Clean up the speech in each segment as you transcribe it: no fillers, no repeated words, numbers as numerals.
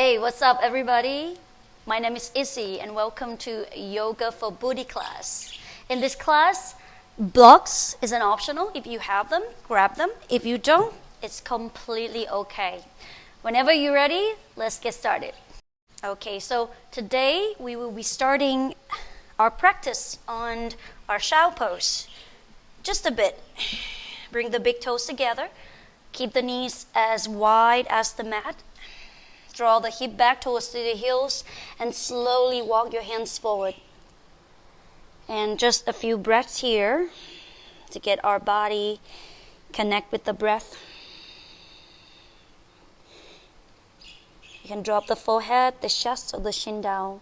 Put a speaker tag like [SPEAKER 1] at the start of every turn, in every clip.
[SPEAKER 1] Hey, what's up everybody? My name is Izzy and welcome to Yoga for Booty class. In this class, blocks is an optional. If you have them, grab them. If you don't, it's completely okay. Whenever you're ready, let's get started. Okay, so today we will be starting our practice on our Shao pose. Just a bit. Bring the big toes together. Keep the knees as wide as the mat. Draw the hip back towards the heels and slowly walk your hands forward. And just a few breaths here to get our body connect with the breath. You can drop the forehead, the chest, or the chin down.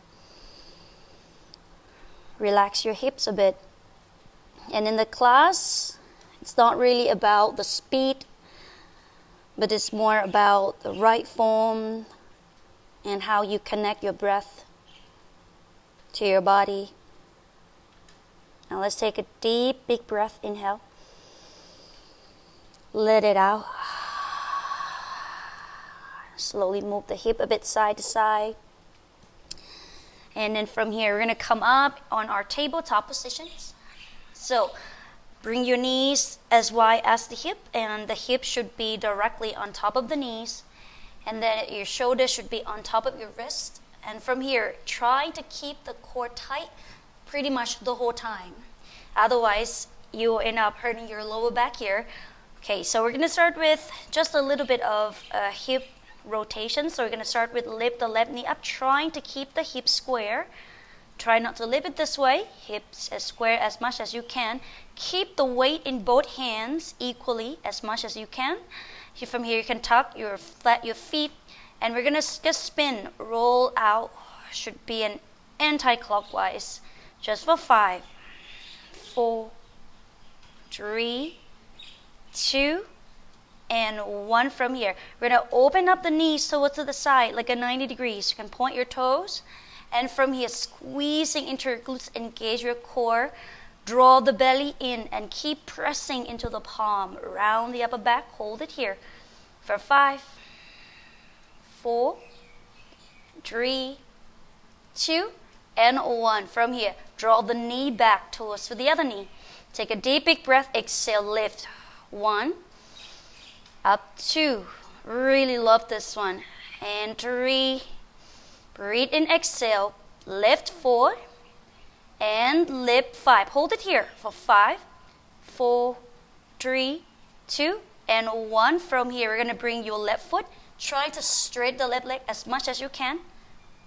[SPEAKER 1] Relax your hips a bit. And in the class, it's not really about the speed, but it's more about the right form and how you connect your breath to your body. Now let's take a deep, big breath. Inhale. Let it out. Slowly move the hip a bit side to side. And then from here, we're going to come up on our tabletop positions. So bring your knees as wide as the hip, and the hip should be directly on top of the knees. And then your shoulders should be on top of your wrist. And from here, try to keep the core tight pretty much the whole time. Otherwise, you will end up hurting your lower back here. Okay, so we're going to start with just a little bit of hip rotation. So we're going to start with lift the left knee up, trying to keep the hip square. Try not to lift it this way. Hips as square as much as you can. Keep the weight in both hands equally as much as you can. From here, you can tuck your feet, and we're gonna just spin, roll out. Should be an anti-clockwise. Just for 5, 4, 3, 2, and 1. From here, we're gonna open up the knees towards to the side like a 90 degrees. You can point your toes, and from here, squeezing into your glutes, engage your core. Draw the belly in and keep pressing into the palm. Round the upper back. Hold it here for 5, 4, 3, 2, and 1. From here, draw the knee back towards the other knee. Take a deep, big breath. Exhale, lift. 1, up 2. Really love this one. And 3. Breathe in, exhale. Lift 4. And lift 5. Hold it here for 5, 4, 3, 2, and 1. From here, we're going to bring your left foot. Try to straighten the left leg as much as you can.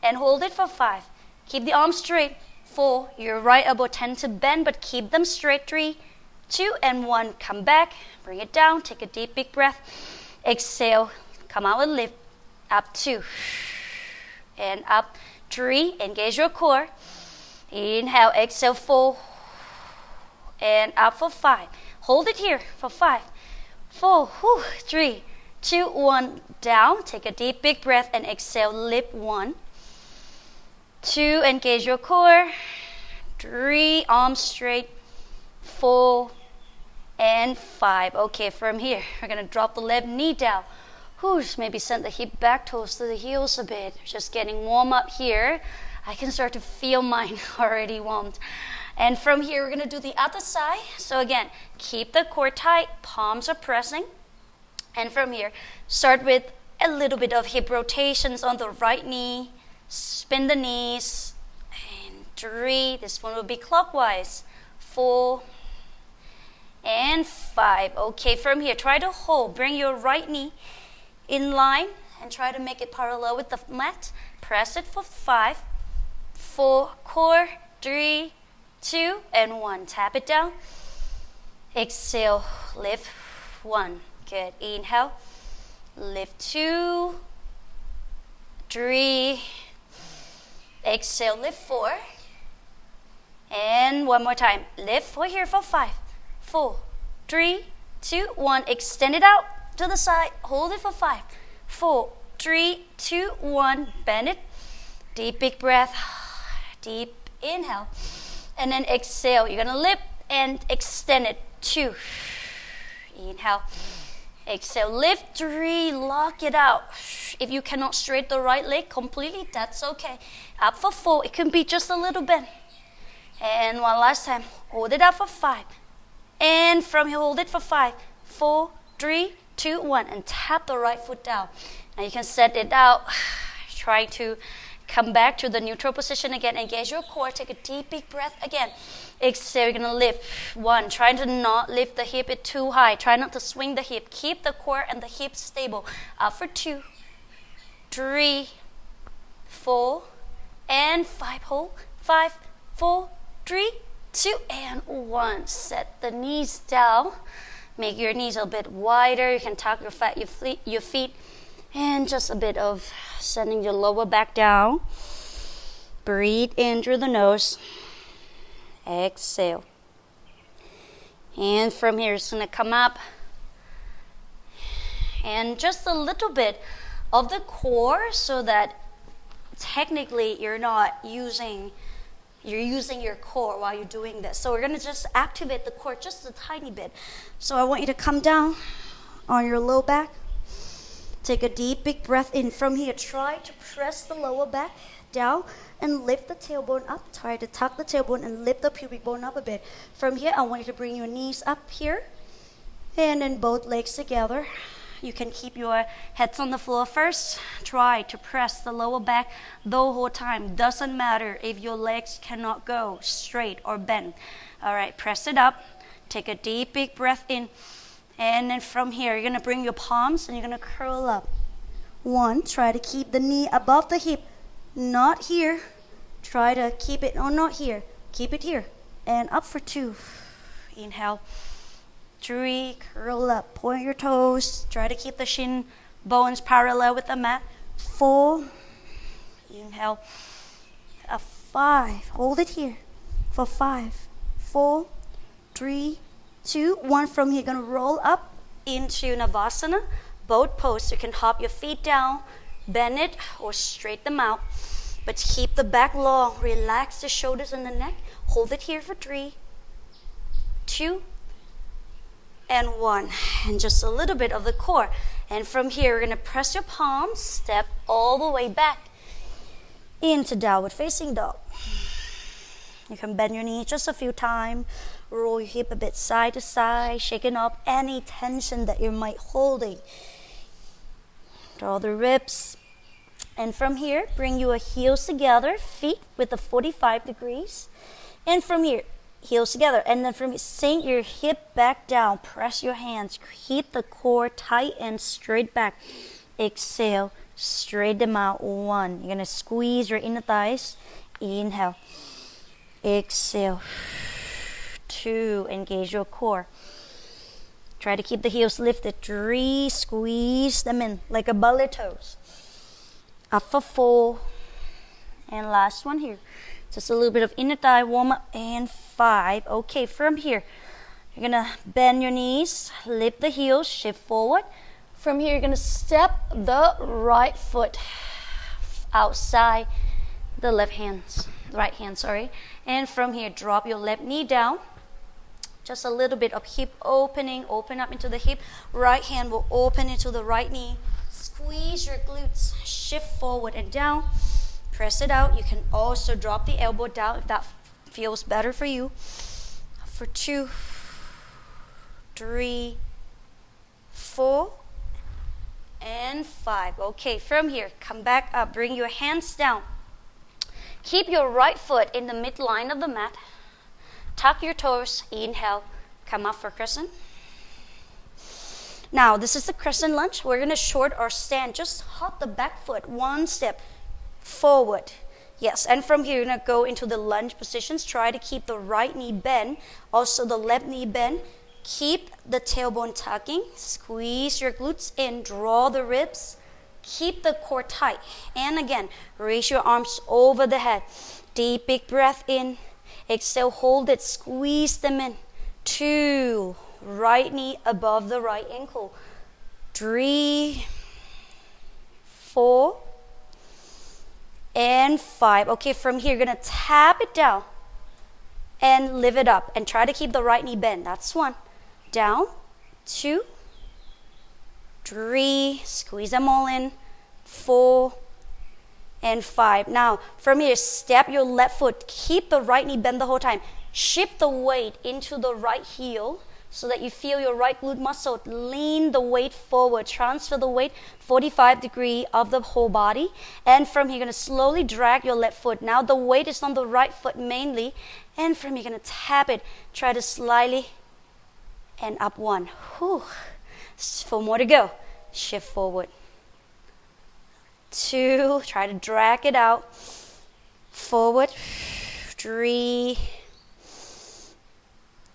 [SPEAKER 1] And hold it for 5. Keep the arms straight. 4, your right elbow tend to bend, but keep them straight. 3, 2, and 1. Come back. Bring it down. Take a deep, big breath. Exhale. Come out and lift. Up 2. And up 3. Engage your core. Inhale, exhale, 4, and up for 5. Hold it here for 5, 4, 3, 2, 1. Down. Take a deep, big breath and exhale. Lift 1, 2. Engage your core. 3. Arms straight. 4 and 5. Okay, from here, we're going to drop the left knee down. Maybe send the hip back towards to the heels a bit. Just getting warm up here. I can start to feel mine already warmed. And from here, we're going to do the other side. So again, keep the core tight. Palms are pressing. And from here, start with a little bit of hip rotations on the right knee. Spin the knees. And 3. This one will be clockwise. 4. And 5. Okay, from here, try to hold. Bring your right knee in line and try to make it parallel with the mat. Press it for 5, 4, core, 3, 2, and 1. Tap it down. Exhale, lift 1. Good. Inhale, lift 2, 3. Exhale, lift 4. And one more time. Lift for here for 5, 4, 3, 2, 1. Extend it out to the side. Hold it for 5, 4, 3, 2, 1. Bend it. Deep, big breath. Deep inhale. And then exhale. You're going to lift and extend it. 2. Inhale. Exhale, lift 3, lock it out. If you cannot straighten the right leg completely, that's okay. Up for 4, it can be just a little bit. And one last time, hold it up for 5. And from here, hold it for 5, 4, 3, 2, 1, and tap the right foot down. Now you can set it out. Try to come back to the neutral position again. Engage your core. Take a deep, big breath again. Exhale, you're going to lift. 1, try to not lift the hip it too high. Try not to swing the hip. Keep the core and the hips stable. Up for 2, 3, 4, and 5. Hold. 5, 4, 3, 2, and 1. Set the knees down. Make your knees a bit wider. You can tuck your feet. And just a bit of sending your lower back down. Breathe in through the nose. Exhale. And from here, it's going to come up. And just a little bit of the core so that technically you're using your core while you're doing this. So we're going to just activate the core just a tiny bit. So I want you to come down on your low back. Take a deep, big breath in. From here, try to press the lower back down and lift the tailbone up. Try to tuck the tailbone and lift the pubic bone up a bit. From here, I want you to bring your knees up here and then both legs together. You can keep your heads on the floor first. Try to press the lower back the whole time. Doesn't matter if your legs cannot go straight or bend. All right, press it up. Take a deep, big breath in. And then from here, you're going to bring your palms and you're going to curl up. 1, try to keep the knee above the hip. Not here. Try to keep it, not here. Keep it here. And up for 2. Inhale. 3, curl up. Point your toes. Try to keep the shin bones parallel with the mat. 4. Inhale. 5. Hold it here for 5, 4, 3, 2, 1. From here, you're going to roll up into Navasana. Both poses. You can hop your feet down, bend it, or straighten them out. But keep the back long. Relax the shoulders and the neck. Hold it here for 3, 2, and 1. And just a little bit of the core. And from here, you're going to press your palms, step all the way back into downward facing dog. You can bend your knee just a few times. Roll your hip a bit side to side, shaking off any tension that you might holding. Draw the ribs. And from here, bring your heels together, feet with the 45 degrees. And from here, heels together. And then from here, sink your hip back down. Press your hands. Keep the core tight and straight back. Exhale, straight them out. 1. You're going to squeeze your inner thighs. Inhale. Exhale. 2, engage your core. Try to keep the heels lifted. 3, squeeze them in like a belly toes. Up for 4. And last one here. Just a little bit of inner thigh warm up. And 5. Okay, from here, you're going to bend your knees, lift the heels, shift forward. From here, you're going to step the right foot outside the right hand. And from here, drop your left knee down. Just a little bit of hip opening. Open up into the hip. Right hand will open into the right knee. Squeeze your glutes. Shift forward and down. Press it out. You can also drop the elbow down if that feels better for you. For 2, 3, 4, and 5. Okay, from here, come back up. Bring your hands down. Keep your right foot in the midline of the mat. Tuck your toes. Inhale. Come up for crescent. Now, this is the crescent lunge. We're going to short our stand. Just hop the back foot 1 step forward. Yes, and from here, you're going to go into the lunge positions. Try to keep the right knee bent. Also, the left knee bent. Keep the tailbone tucking. Squeeze your glutes in. Draw the ribs. Keep the core tight. And again, raise your arms over the head. Deep, big breath in. Exhale, hold it. Squeeze them in. 2. Right knee above the right ankle. 3, 4, and 5. Okay, from here, you're going to tap it down and lift it up. And try to keep the right knee bent. That's 1. Down. 2. 3, squeeze them all in, 4, and 5. Now, from here, step your left foot. Keep the right knee bent the whole time. Shift the weight into the right heel so that you feel your right glute muscle. Lean the weight forward. Transfer the weight 45 degrees of the whole body. And from here, you're going to slowly drag your left foot. Now the weight is on the right foot mainly. And from here, you're going to tap it. Try to slightly and up 1. Whew. 4 more to go. Shift forward. 2, try to drag it out. Forward. 3,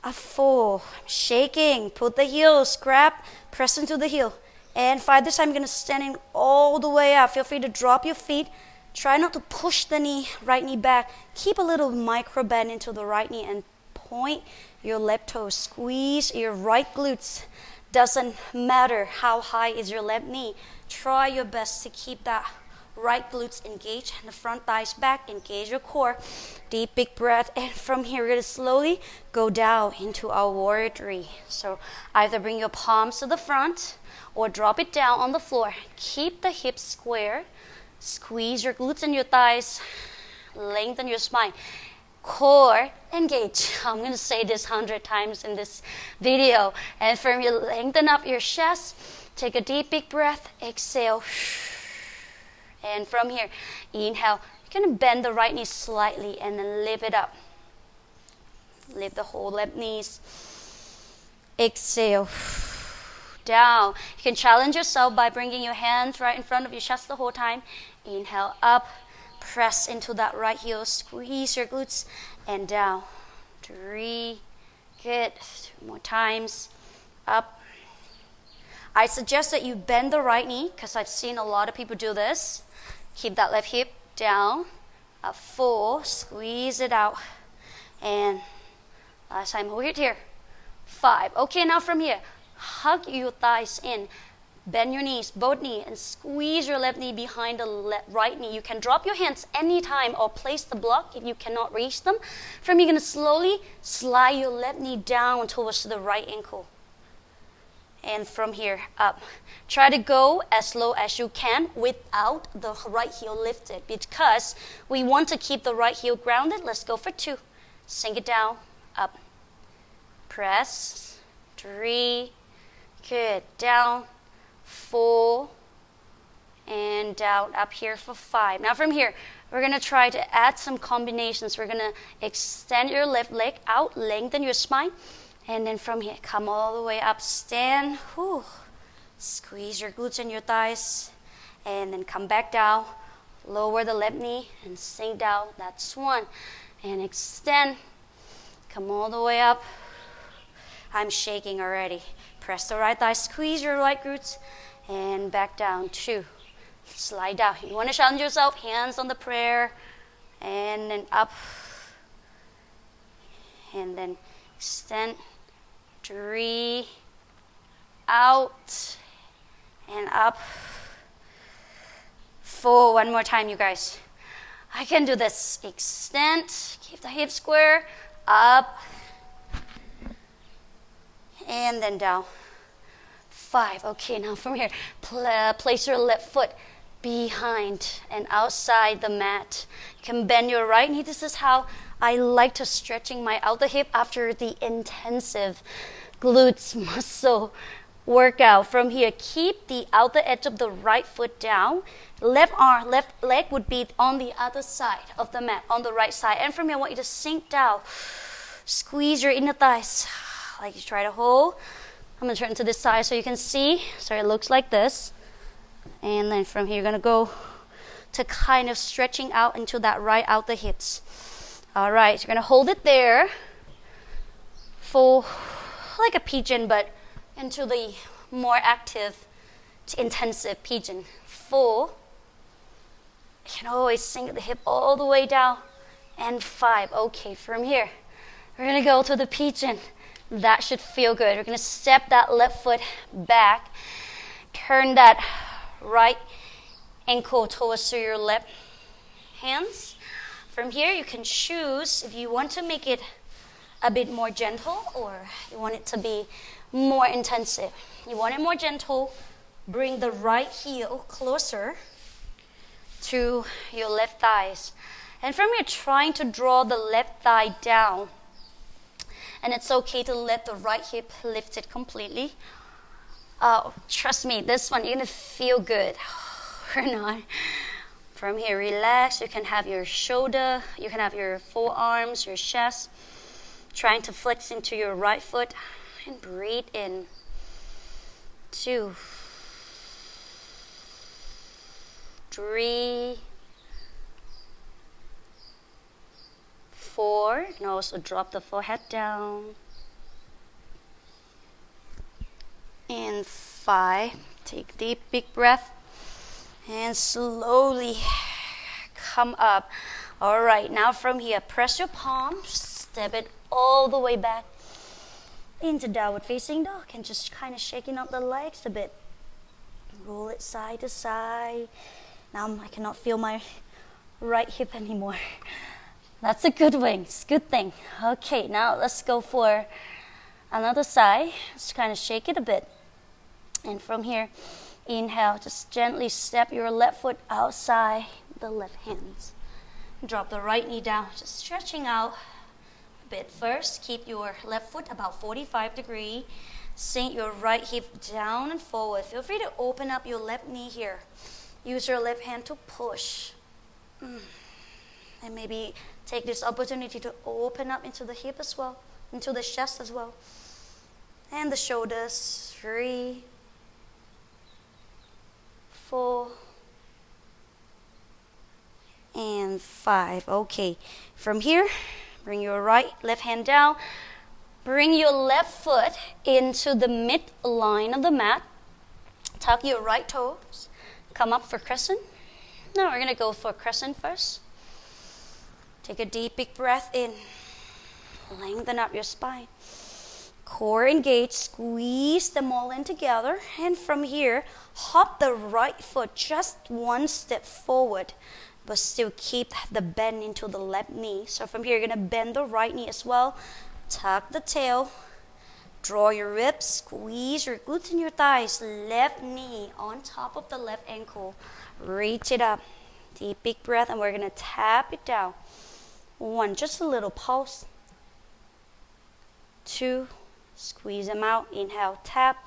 [SPEAKER 1] 4, I'm shaking. Put the heels, grab, press into the heel. And 5, this time I'm going to stand in all the way up. Feel free to drop your feet. Try not to push the right knee back. Keep a little micro bend into the right knee and point your left toe. Squeeze your right glutes. Doesn't matter how high is your left knee. Try your best to keep that right glutes engaged and the front thighs back. Engage your core. Deep, big breath. And from here, we're going to slowly go down into our warrior 3. So either bring your palms to the front or drop it down on the floor. Keep the hips square. Squeeze your glutes and your thighs. Lengthen your spine. Core engage. I'm going to say this 100 times in this video. And from here, lengthen up your chest. Take a deep, big breath. Exhale. And from here, inhale. You're going to bend the right knee slightly and then lift it up. Lift the whole left knees. Exhale. Down. You can challenge yourself by bringing your hands right in front of your chest the whole time. Inhale up. Press into that right heel. Squeeze your glutes and down. 3. Good. 2 more times. Up. I suggest that you bend the right knee because I've seen a lot of people do this. Keep that left hip down. Up 4. Squeeze it out. And last time, hold it here. 5. Okay, now from here, hug your thighs in. Bend your knees, both knees, and squeeze your left knee behind the right knee. You can drop your hands anytime or place the block if you cannot reach them. From here, you're going to slowly slide your left knee down towards the right ankle. And from here, up. Try to go as low as you can without the right heel lifted because we want to keep the right heel grounded. Let's go for 2. Sink it down, up. Press. 3. Good. Down. 4. And down. Up here for 5. Now from here, we're going to try to add some combinations. We're going to extend your left leg out, lengthen your spine. And then from here, come all the way up, stand. Whew. Squeeze your glutes and your thighs. And then come back down. Lower the left knee and sink down. That's 1. And extend. Come all the way up. I'm shaking already. Press the right thigh, squeeze your right glutes. And back down. 2. Slide down. You want to challenge yourself. Hands on the prayer. And then up. And then extend. 3, out, and up. 4, one more time, you guys. I can do this. Extend, keep the hips square, up, and then down. 5, okay, now from here, place your left foot behind and outside the mat. You can bend your right knee. This is how I like to stretching my outer hip after the intensive glutes muscle workout. From here, keep the outer edge of the right foot down. Left leg would be on the other side of the mat, on the right side. And from here, I want you to sink down. Squeeze your inner thighs. Like you try to hold. I'm going to turn to this side so you can see. So it looks like this. And then from here, you're going to go to kind of stretching out into that right outer hips. All right, so you're going to hold it there for like a pigeon, but into the more active to intensive pigeon. 4. You can always sink the hip all the way down. And 5. Okay, from here, we're going to go to the pigeon. That should feel good. We're going to step that left foot back. Turn that right ankle towards your left hands. From here, you can choose if you want to make it a bit more gentle or you want it to be more intensive. You want it more gentle, bring the right heel closer to your left thighs. And from here, trying to draw the left thigh down. And it's okay to let the right hip lift it completely. Oh, trust me, this one, you're going to feel good. Or not. From here, relax. You can have your shoulder, you can have your forearms, your chest. Trying to flex into your right foot. And breathe in. 2, 3, 4, and also drop the forehead down. And 5, take deep, big breath. And slowly come up. All right, now from here, press your palms, step it all the way back into downward facing dog, and just kind of shaking up the legs a bit. Roll it side to side. Now I cannot feel my right hip anymore. That's a good wing. It's a good thing. Okay, now let's go for another side. Just kind of shake it a bit. And from here, inhale, just gently step your left foot outside the left hands. Drop the right knee down, just stretching out a bit first. Keep your left foot about 45 degrees. Sink your right hip down and forward. Feel free to open up your left knee here. Use your left hand to push. And maybe take this opportunity to open up into the hip as well, into the chest as well. And the shoulders. 3, 4, and 5. Okay, from here, bring your left hand down. Bring your left foot into the midline of the mat. Tuck your right toes. Come up for crescent. Now we're going to go for crescent first. Take a deep, big breath in. Lengthen up your spine. Core engaged. Squeeze them all in together. And from here, hop the right foot just one step forward, but still keep the bend into the left knee. So from here, you're going to bend the right knee as well. Tuck the tail. Draw your ribs. Squeeze your glutes and your thighs. Left knee on top of the left ankle. Reach it up. Deep, big breath, and we're going to tap it down. 1, just a little pulse. 2, squeeze them out. Inhale, tap.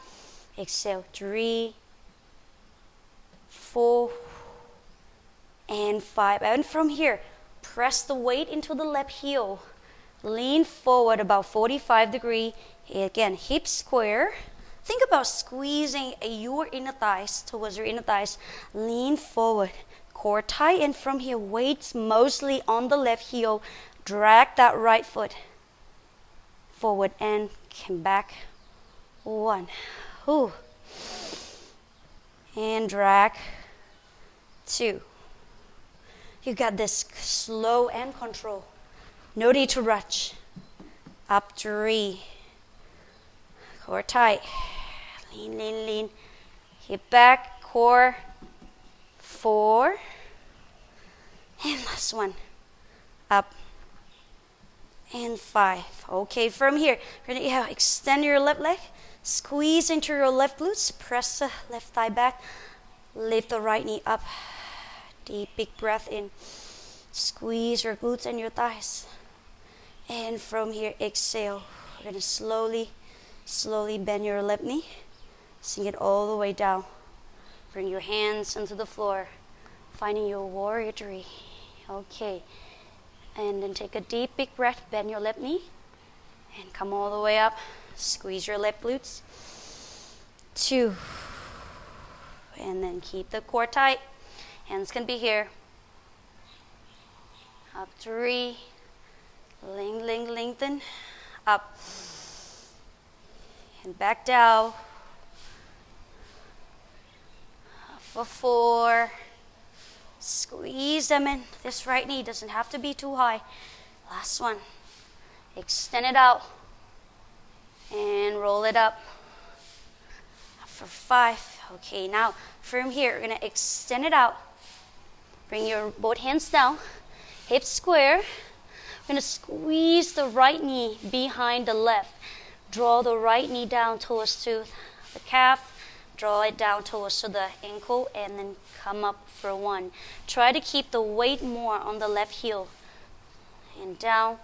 [SPEAKER 1] Exhale, 3, 4, and 5. And from here, press the weight into the left heel. Lean forward about 45 degrees. Again, hips square. Think about squeezing your inner thighs towards your inner thighs. Lean forward. Core tight. And from here, weights mostly on the left heel. Drag that right foot forward and come back. 1. Ooh. And drag. 2. You got this. Slow and control. No need to rush. Up 3. Core tight. Lean, lean, lean. Hip back. Core. 4. And last one. Up. And 5. Okay, from here, you're going to extend your left leg. Squeeze into your left glutes. Press the left thigh back. Lift the right knee up. Deep, big breath in. Squeeze your glutes and your thighs. And from here, exhale. We're going to slowly bend your left knee. Sink it all the way down. Bring your hands onto the floor. Finding your warrior 3. Okay. And then take a deep, big breath. Bend your left knee. And come all the way up. Squeeze your left glutes. 2. And then keep the core tight. Hands can be here. Up 3. Lengthen. Up. And back down. For 4. Squeeze them in. This right knee doesn't have to be too high. Last one. Extend it out. And roll it up. For 5. Okay, now from here, we're going to extend it out. Bring your both hands down. Hips square. We're going to squeeze the right knee behind the left. Draw the right knee down towards to the calf. Draw it down towards to the ankle and then come up for 1. Try to keep the weight more on the left heel. And down.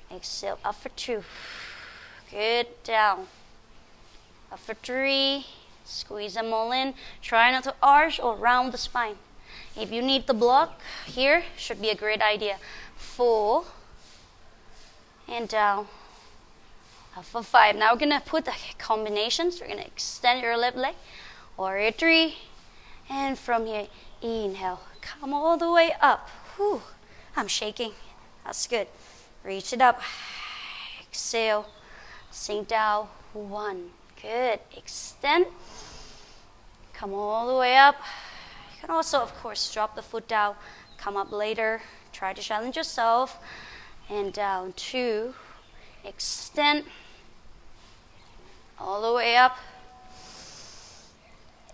[SPEAKER 1] Exhale, up for 2. Good, down. Up for 3. Squeeze them all in. Try not to arch or round the spine. If you need the block here, should be a great idea. 4. And down. Up for 5. Now we're going to put the combinations. We're going to extend your left leg. Warrior 3. And from here, inhale. Come all the way up. Whew. I'm shaking. That's good. Reach it up. Exhale. Sink down. 1. Good. Extend. Come all the way up. You can also, of course, drop the foot down. Come up later. Try to challenge yourself. And down. 2. Extend. All the way up.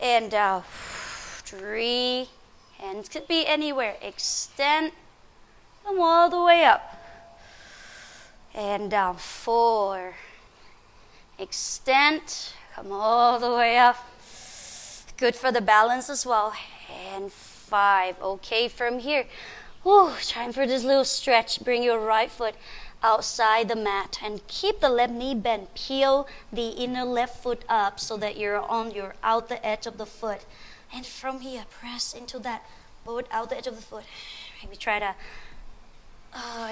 [SPEAKER 1] And down. 3. Hands could be anywhere. Extend. Come all the way up. And down. 4. Extend. Come all the way up. Good for the balance as well. And 5. Okay, from here. Time for this little stretch. Bring your right foot outside the mat and keep the left knee bent. Peel the inner left foot up so that you're on your outer edge of the foot. And from here, press into that both outer edge of the foot. Maybe try to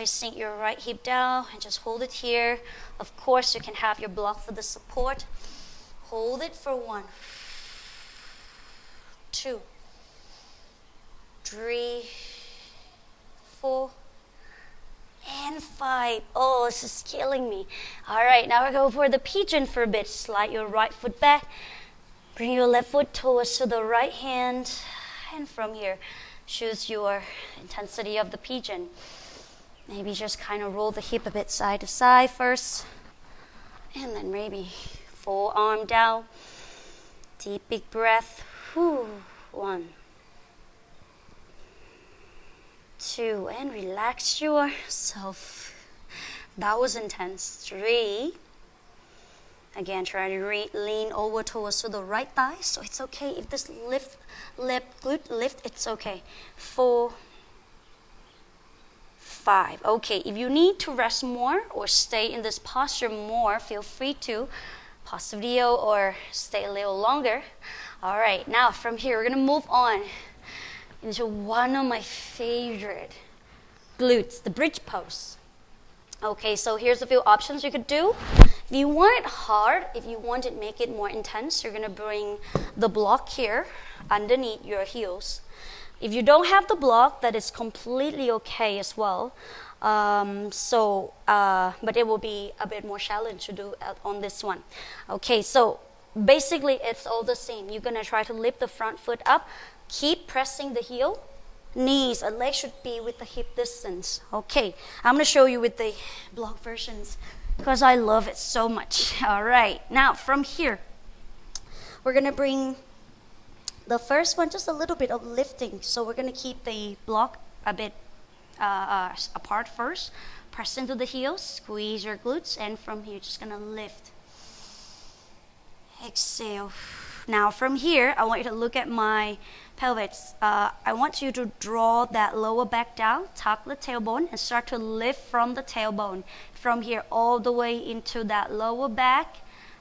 [SPEAKER 1] sink your right hip down and just hold it here. Of course, you can have your block for the support. Hold it for 1, 2, 3, 4, and 5. Oh, this is killing me. All right, now we're going for the pigeon for a bit. Slide your right foot back. Bring your left foot towards to the right hand. And from here, choose your intensity of the pigeon. Maybe just kind of roll the hip a bit side to side first. And then maybe forearm down. Deep, big breath. 1, 2, and relax yourself. That was intense. 3. Again, try to lean over towards to the right thigh. So it's okay if this glute lift, it's okay. 4, 5. Okay, if you need to rest more or stay in this posture more, feel free to pause the video or stay a little longer. All right, now from here, we're going to move on into one of my favorite glutes, the bridge pose. Okay, so here's a few options you could do. If you want it hard, if you want to make it more intense, you're going to bring the block here underneath your heels. If you don't have the block, that is completely okay as well. But it will be a bit more challenge to do on this one. Okay, so basically it's all the same. You're going to try to lift the front foot up. Keep pressing the heel. Knees and legs should be with the hip distance. Okay, I'm going to show you with the block versions because I love it so much. All right, now from here, we're going to bring the first one, just a little bit of lifting. So we're going to keep the block a bit apart first. Press into the heels, squeeze your glutes, and from here, just going to lift. Exhale. Now from here, I want you to look at my pelvis. I want you to draw that lower back down, tuck the tailbone, and start to lift from the tailbone. From here all the way into that lower back,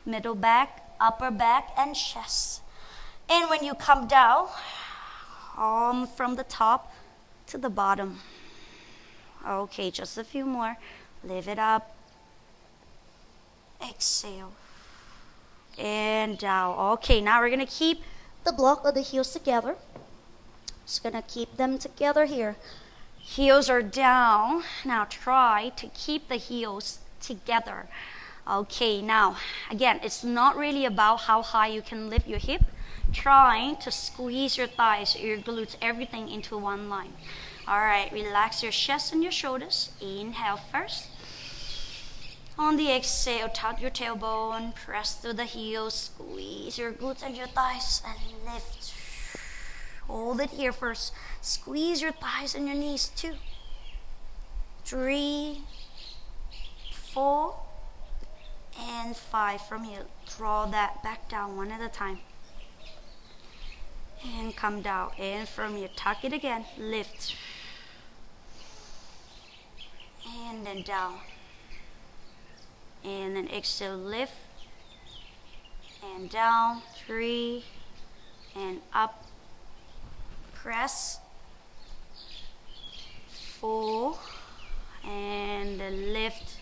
[SPEAKER 1] middle back, upper back, and chest. And when you come down, from the top to the bottom. Okay, just a few more. Lift it up. Exhale. And down. Okay, now we're going to keep the block of the heels together. Just going to keep them together here. Heels are down. Now try to keep the heels together. Okay, now, again, it's not really about how high you can lift your hip. Trying to squeeze your thighs, your glutes, everything into one line. All right, relax your chest and your shoulders. Inhale first. On the exhale, tuck your tailbone, press through the heels, squeeze your glutes and your thighs, and lift. Hold it here first. Squeeze your thighs and your knees. 2, 3, 4, and 5. From here, draw that back down one at a time. And come down. And from here, tuck it again. Lift. And then down. And then exhale, lift. And down. 3. And up. Press. 4. And then lift.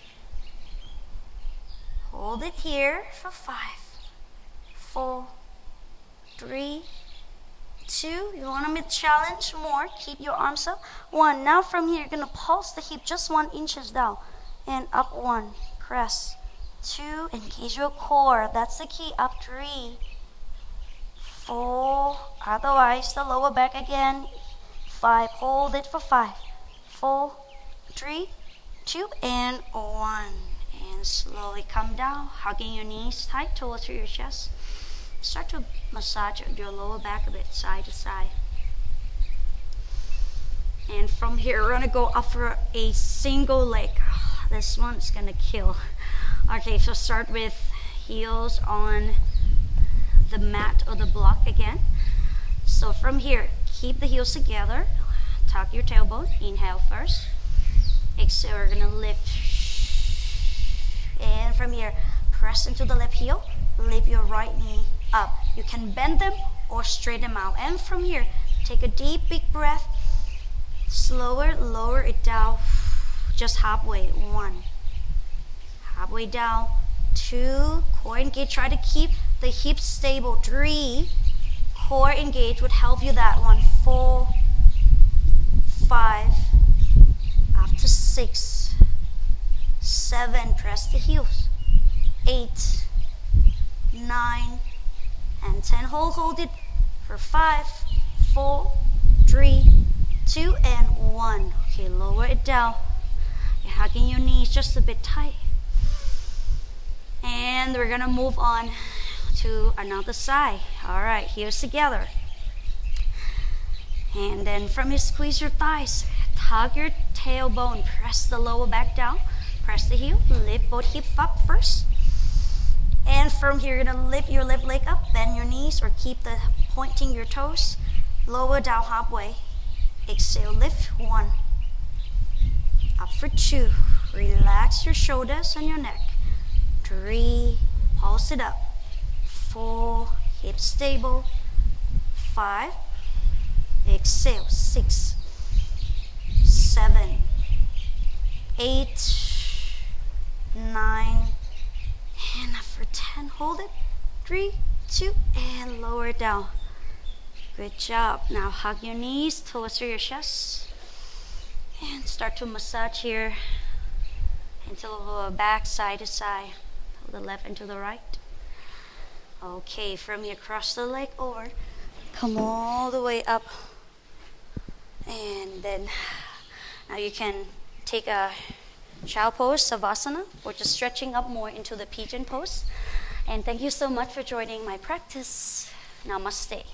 [SPEAKER 1] Hold it here for 5, 4, 3, 2. You want to challenge more. Keep your arms up. 1. Now from here, you're going to pulse the hip just 1 inch down. And up 1. Press. 2. Engage your core. That's the key. Up 3, 4. Otherwise, the lower back again. 5. Hold it for 5, 4, 3, 2, and 1. And slowly come down, hugging your knees tight towards your chest. Start to massage your lower back a bit, side to side. And from here, we're going to go up for a single leg. This one's going to kill. Okay, so start with heels on the mat or the block again. So from here, keep the heels together. Tuck your tailbone. Inhale first. Exhale, we're going to lift. And from here, press into the left heel. Lift your right knee up. You can bend them or straighten them out. And from here, take a deep, big breath. Slower, lower it down. Just halfway. 1. Halfway down. 2. Core engage. Try to keep the hips stable. 3. Core engage would help you that one. 4. 5. After 6. 7, press the heels. 8, 9, and 10. Hold it for 5, 4, 3, 2, and 1. Okay, lower it down. You're hugging your knees just a bit tight. And we're gonna move on to another side. All right, heels together. And then from here, squeeze your thighs. Tug your tailbone. Press the lower back down. Press the heel, lift both hips up first. And from here, you're gonna lift your left leg up, bend your knees or keep the pointing your toes. Lower down halfway. Exhale, lift. 1. Up for 2. Relax your shoulders and your neck. 3. Pulse it up. 4. Hips stable. 5. Exhale. 6. 7. 8. 9. And up for 10. Hold it. 3, 2, and lower it down. Good job. Now hug your knees towards your chest. And start to massage here into the lower back, side to side. To the left and to the right. Okay, from here, cross the leg over. Come all the way up. And then now you can take a child pose, savasana, or just stretching up more into the pigeon pose. And thank you so much for joining my practice. Namaste.